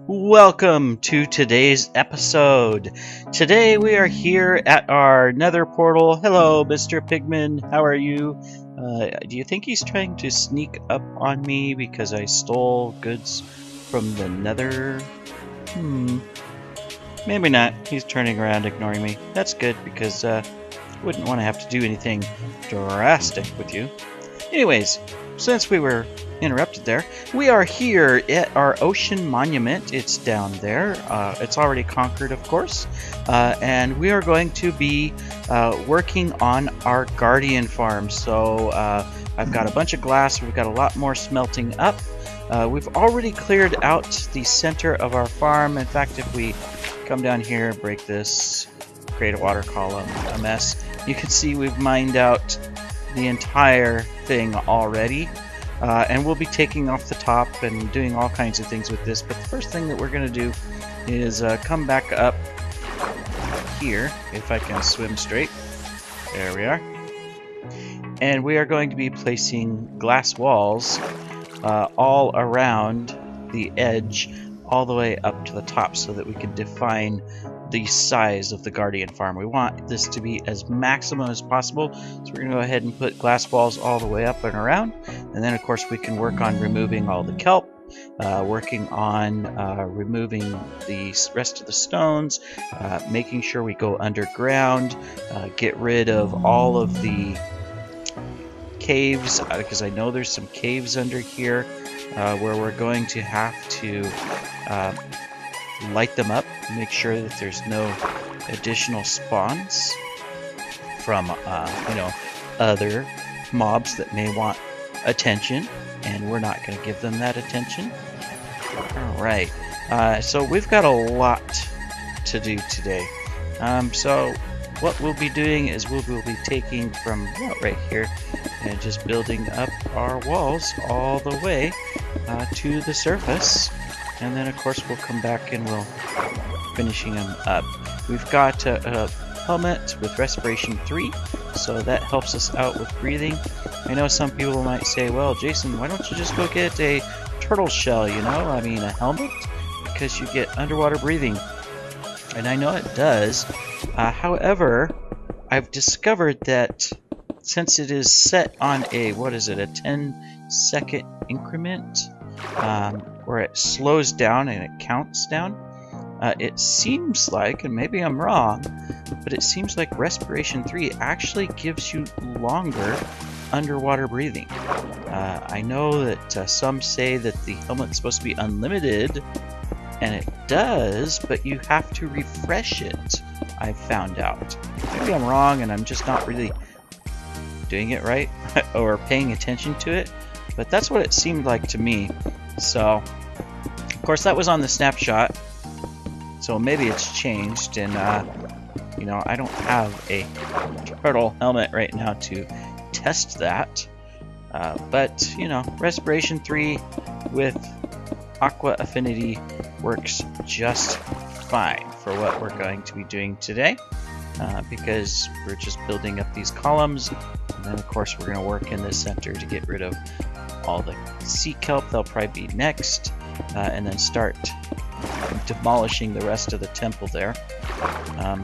Welcome to today's episode. Today we are here at our nether portal. Hello, Mr. Pigman. How are you? Do you think he's trying to sneak up on me because I stole goods from the nether? Maybe not. He's turning around, ignoring me. That's good because I wouldn't want to have to do anything drastic with you. Anyways, since we were interrupted there, we are here at our ocean monument. It's down there. It's already conquered, of course, and we are going to be working on our guardian farm. So I've got a bunch of glass. We've got a lot more smelting up. We've already cleared out the center of our farm. In fact, if we come down here, break this, create a water column, a mess, you can see we've mined out the entire thing already. And we'll be taking off the top and doing all kinds of things with this. But the first thing that we're going to do is come back up here, if I can swim straight. There we are. And we are going to be placing glass walls all around the edge, all the way up to the top, so that we can define the size of the guardian farm. We want this to be as maximum as possible, so we're going to go ahead and put glass walls all the way up and around, and then of course we can work on removing all the kelp, working on removing the rest of the stones, making sure we go underground, get rid of all of the caves, because I know there's some caves under here where we're going to have to light them up, make sure that there's no additional spawns from other mobs that may want attention, and we're not going to give them that attention. Alright, so we've got a lot to do today. So what we'll be doing is we'll be taking from right here and just building up our walls all the way to the surface. And then, of course, we'll come back and we'll finishing them up. We've got a helmet with respiration 3, so that helps us out with breathing. I know some people might say, well, Jason, why don't you just go get a turtle shell, I mean, a helmet? Because you get underwater breathing. And I know it does. However, I've discovered that since it is set on a 10-second increment, where it slows down and it counts down, it seems like, and maybe I'm wrong, but it seems like respiration 3 actually gives you longer underwater breathing. I know that some say that the helmet's supposed to be unlimited, and it does, but you have to refresh it, I've found out. Maybe I'm wrong and I'm just not really doing it right or paying attention to it, but that's what it seemed like to me. So, of course, that was on the snapshot, so maybe it's changed, and I don't have a turtle helmet right now to test that, but respiration 3 with aqua affinity works just fine for what we're going to be doing today, because we're just building up these columns, and then of course we're going to work in the center to get rid of all the sea kelp. They'll probably be next, and then start demolishing the rest of the temple there,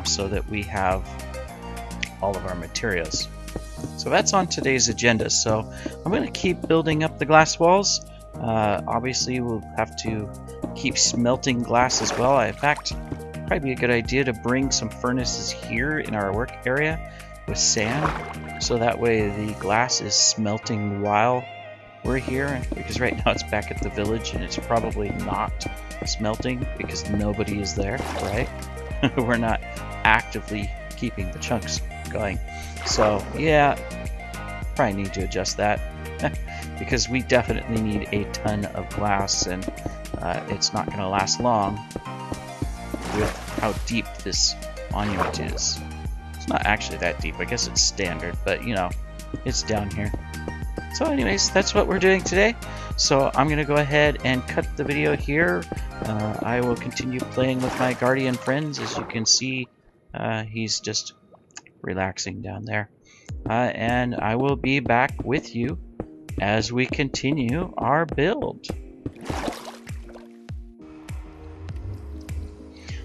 so that we have all of our materials. So that's on today's agenda. So I'm going to keep building up the glass walls. Obviously we'll have to keep smelting glass as well. In fact, probably be a good idea to bring some furnaces here in our work area with sand, so that way the glass is smelting while we're here, because right now it's back at the village and it's probably not smelting because nobody is there, right? We're not actively keeping the chunks going. So yeah, probably need to adjust that because we definitely need a ton of glass, and it's not going to last long with how deep this monument is. It's not actually that deep. I guess it's standard, but it's down here. So anyways, that's what we're doing today. So I'm going to go ahead and cut the video here. I will continue playing with my guardian friends. As you can see, he's just relaxing down there. And I will be back with you as we continue our build.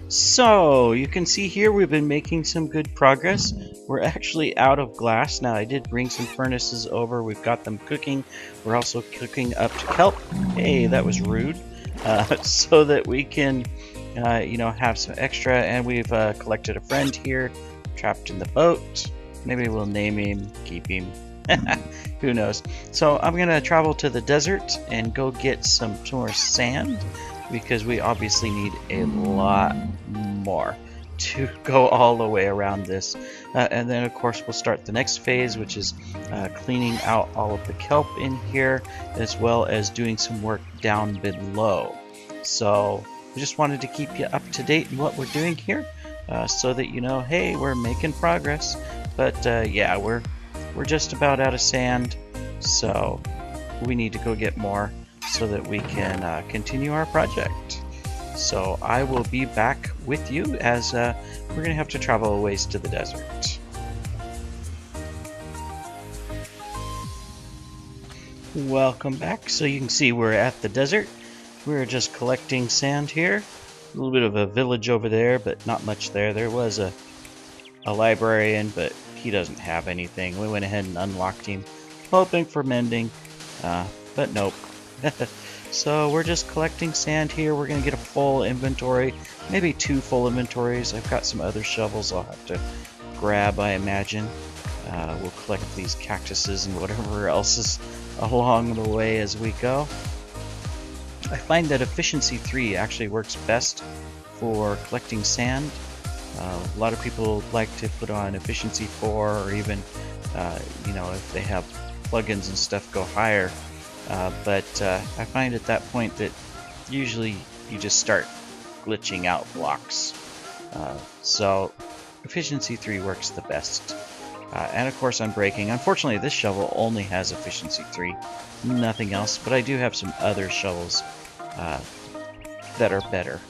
So you can see here we've been making some good progress. We're actually out of glass now. I did bring some furnaces over. We've got them cooking. We're also cooking up to kelp. Hey, that was rude. So that we can, have some extra. And we've collected a friend here, trapped in the boat. Maybe we'll name him, keep him. Who knows? So I'm gonna travel to the desert and go get some more sand, because we obviously need a lot more to go all the way around this. And then of course we'll start the next phase, which is cleaning out all of the kelp in here, as well as doing some work down below. So we just wanted to keep you up to date in what we're doing here, so that you know, hey, we're making progress. But yeah, we're just about out of sand, so we need to go get more so that we can continue our project. So I will be back with you as we're going to have to travel a ways to the desert. Welcome back. So you can see we're at the desert. We're just collecting sand here. A little bit of a village over there, but not much there. There was a librarian, but he doesn't have anything. We went ahead and unlocked him, hoping for mending, but nope. So we're just collecting sand here. We're going to get a full inventory, maybe 2 full inventories. I've got some other shovels I'll have to grab, I imagine. We'll collect these cactuses and whatever else is along the way as we go. I find that efficiency 3 actually works best for collecting sand. A lot of people like to put on efficiency 4, or even, if they have plugins and stuff, go higher. But I find at that point that usually you just start glitching out blocks. So efficiency 3 works the best. And of course unbreaking. Unfortunately, this shovel only has efficiency 3, nothing else. But I do have some other shovels that are better.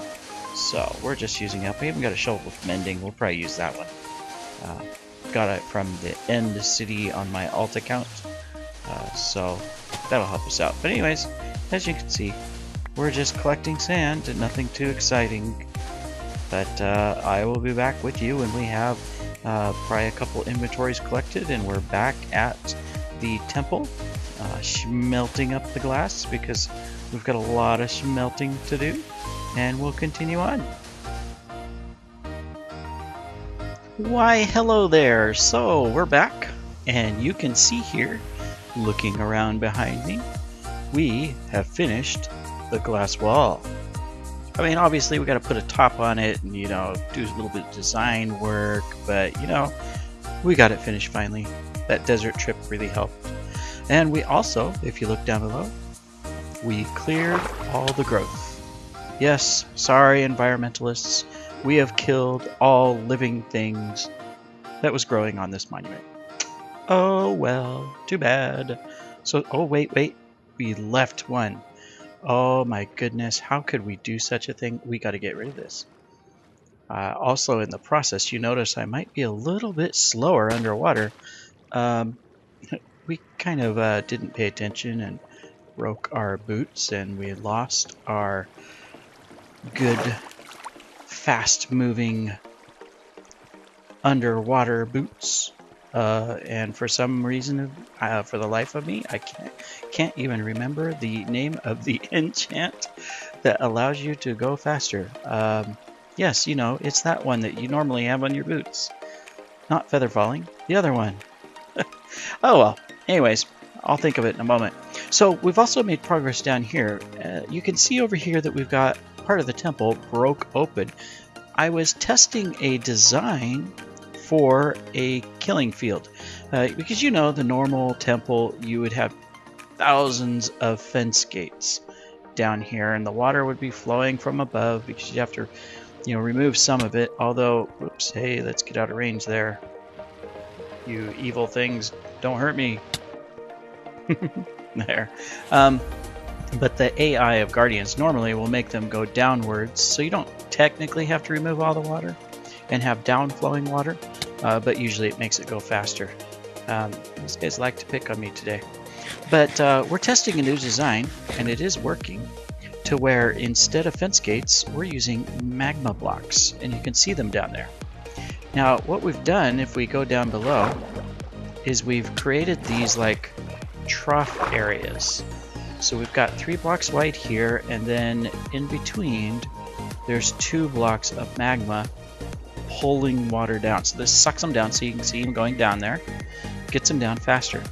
So we're just using up. We even got a shovel with mending. We'll probably use that one. Got it from the End City on my alt account. So that'll help us out. But anyways, as you can see, we're just collecting sand and nothing too exciting. But I will be back with you when we have probably a couple inventories collected, and we're back at the temple, smelting up the glass, because we've got a lot of smelting to do. And we'll continue on. Why, hello there. So we're back, and you can see here, looking around behind me, we have finished the glass wall. I mean, obviously we got to put a top on it and, do a little bit of design work, but, we got it finished finally. That desert trip really helped. And we also, if you look down below, we cleared all the growth. Yes, sorry environmentalists, we have killed all living things that was growing on this monument. Oh well, too bad. So, oh wait, we left one. Oh my goodness, how could we do such a thing? We got to get rid of this. Also in the process, you notice I might be a little bit slower underwater. We kind of didn't pay attention and broke our boots, and we lost our good fast-moving underwater boots, and for some reason, for the life of me, I can't even remember the name of the enchant that allows you to go faster. Yes, it's that one that you normally have on your boots. Not feather falling, the other one. Oh well, anyways, I'll think of it in a moment. So we've also made progress down here. You can see over here that we've got part of the temple broke open. I was testing a design for a killing field, because the normal temple, you would have thousands of fence gates down here, and the water would be flowing from above because you have to remove some of it. Although, whoops, hey, let's get out of range there. You evil things, don't hurt me. There. But the AI of Guardians normally will make them go downwards, so you don't technically have to remove all the water and have down-flowing water, but usually it makes it go faster. These guys like to pick on me today. But we're testing a new design, and it is working. to where instead of fence gates, we're using magma blocks, and you can see them down there. Now, what we've done, if we go down below, is we've created these like trough areas. So we've got 3 blocks wide here, and then in between, there's 2 blocks of magma pulling water down. So this sucks them down, so you can see them going down there. Gets them down faster.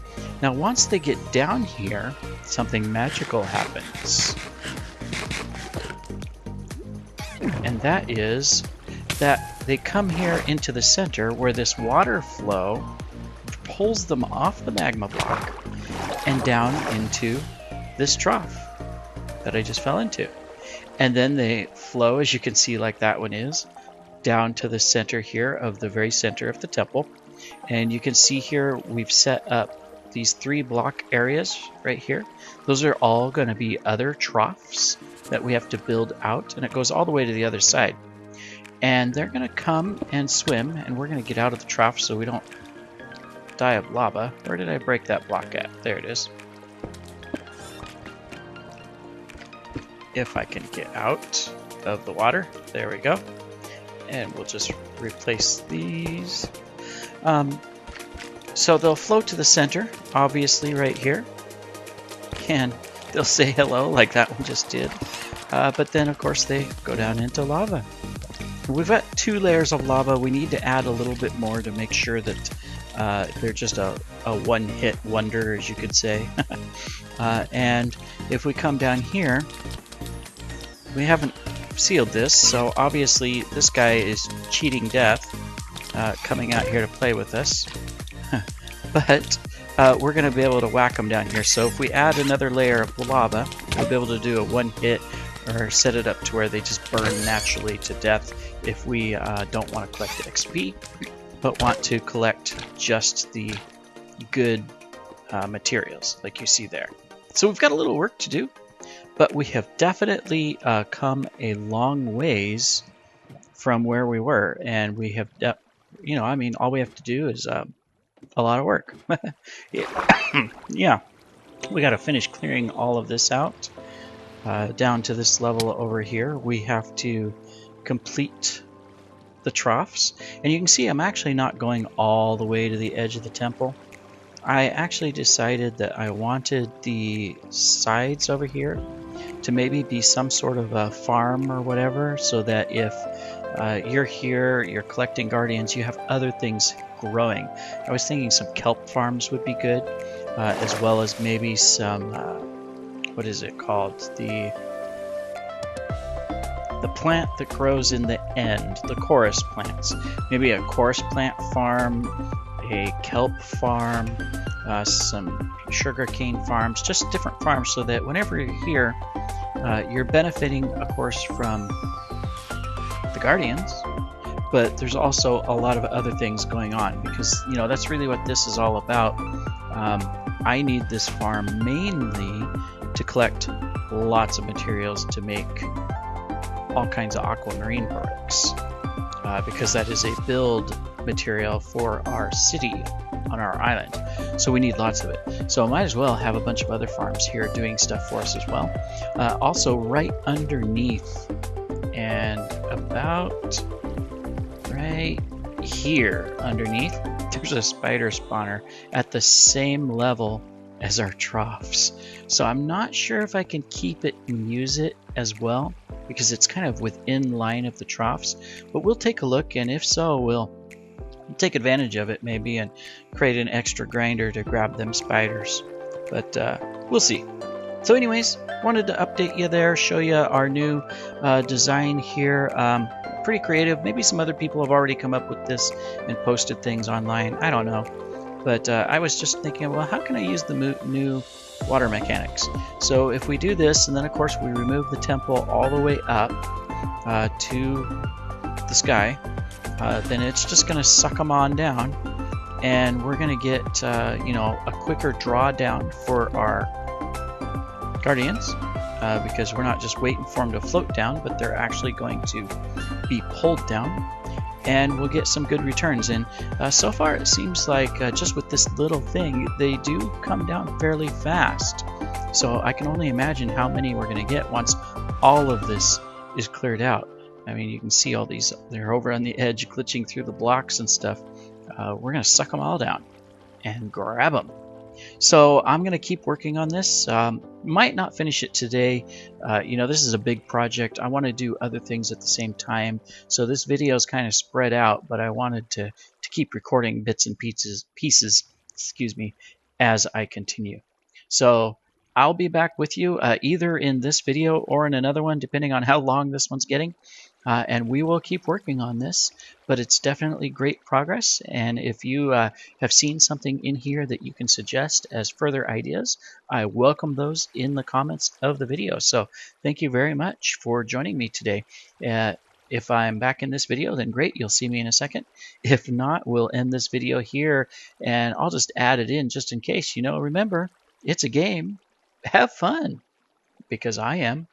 Now, once they get down here, something magical happens. And that is that they come here into the center where this water flow pulls them off the magma block and down into this trough that I just fell into. And then they flow, as you can see, like that one is, down to the center here of the very center of the temple. And you can see here we've set up these 3 block areas right here. Those are all going to be other troughs that we have to build out, and it goes all the way to the other side. And they're going to come and swim, and we're going to get out of the trough so we don't die of lava. Where did I break that block at? There it is. If I can get out of the water. There we go. And we'll just replace these. So they'll float to the center, obviously right here. And they'll say hello like that one just did. But then, of course, they go down into lava. We've got 2 layers of lava. We need to add a little bit more to make sure that they're just a one-hit wonder, as you could say. And if we come down here, we haven't sealed this, so obviously this guy is cheating death, coming out here to play with us. But we're going to be able to whack him down here. So if we add another layer of lava, we'll be able to do a one-hit or set it up to where they just burn naturally to death if we don't want to collect XP, but want to collect just the good materials like you see there. So we've got a little work to do, but we have definitely come a long ways from where we were, and we have, you know, I mean, all we have to do is a lot of work. Yeah, we got to finish clearing all of this out. Down to this level over here, we have to complete the troughs, and you can see I'm actually not going all the way to the edge of the temple. I actually decided that I wanted the sides over here to maybe be some sort of a farm or whatever, so that if you're here, you're collecting guardians, you have other things growing. I was thinking some kelp farms would be good, as well as maybe some, what is it called? The plant that grows in the end, the chorus plants. Maybe a chorus plant farm, a kelp farm, some sugarcane farms, just different farms, so that whenever you're here, you're benefiting, of course, from the guardians, but there's also a lot of other things going on, because, you know, that's really what this is all about. I need this farm mainly to collect lots of materials to make all kinds of aquamarine products, because that is a build material for our city on our island, so we need lots of it. So I might as well have a bunch of other farms here doing stuff for us as well. Also, right underneath and about right here underneath, there's a spider spawner at the same level as our troughs. So I'm not sure if I can keep it and use it as well, because it's kind of within line of the troughs, but we'll take a look, and if so, we'll take advantage of it maybe and create an extra grinder to grab them spiders, but we'll see. So anyways, wanted to update you there, show you our new design here. Pretty creative. Maybe some other people have already come up with this and posted things online, I don't know, but I was just thinking, well, how can I use the new water mechanics? So if we do this, and then of course we remove the temple all the way up to the sky, then it's just going to suck them on down, and we're going to get you know, a quicker drawdown for our guardians, because we're not just waiting for them to float down, but they're actually going to be pulled down, and we'll get some good returns. And so far it seems like just with this little thing, they do come down fairly fast. So I can only imagine how many we're going to get once all of this is cleared out. I mean, you can see all these, they're over on the edge glitching through the blocks and stuff. We're going to suck them all down and grab them. So I'm going to keep working on this. Might not finish it today. This is a big project. I want to do other things at the same time. So this video is kind of spread out, but I wanted to keep recording bits and pieces, excuse me, as I continue. So I'll be back with you either in this video or in another one, depending on how long this one's getting. And we will keep working on this, but it's definitely great progress. And if you have seen something in here that you can suggest as further ideas, I welcome those in the comments of the video. So thank you very much for joining me today. If I'm back in this video, then great, you'll see me in a second. If not, we'll end this video here, and I'll just add it in just in case. Remember, it's a game. Have fun, because I am.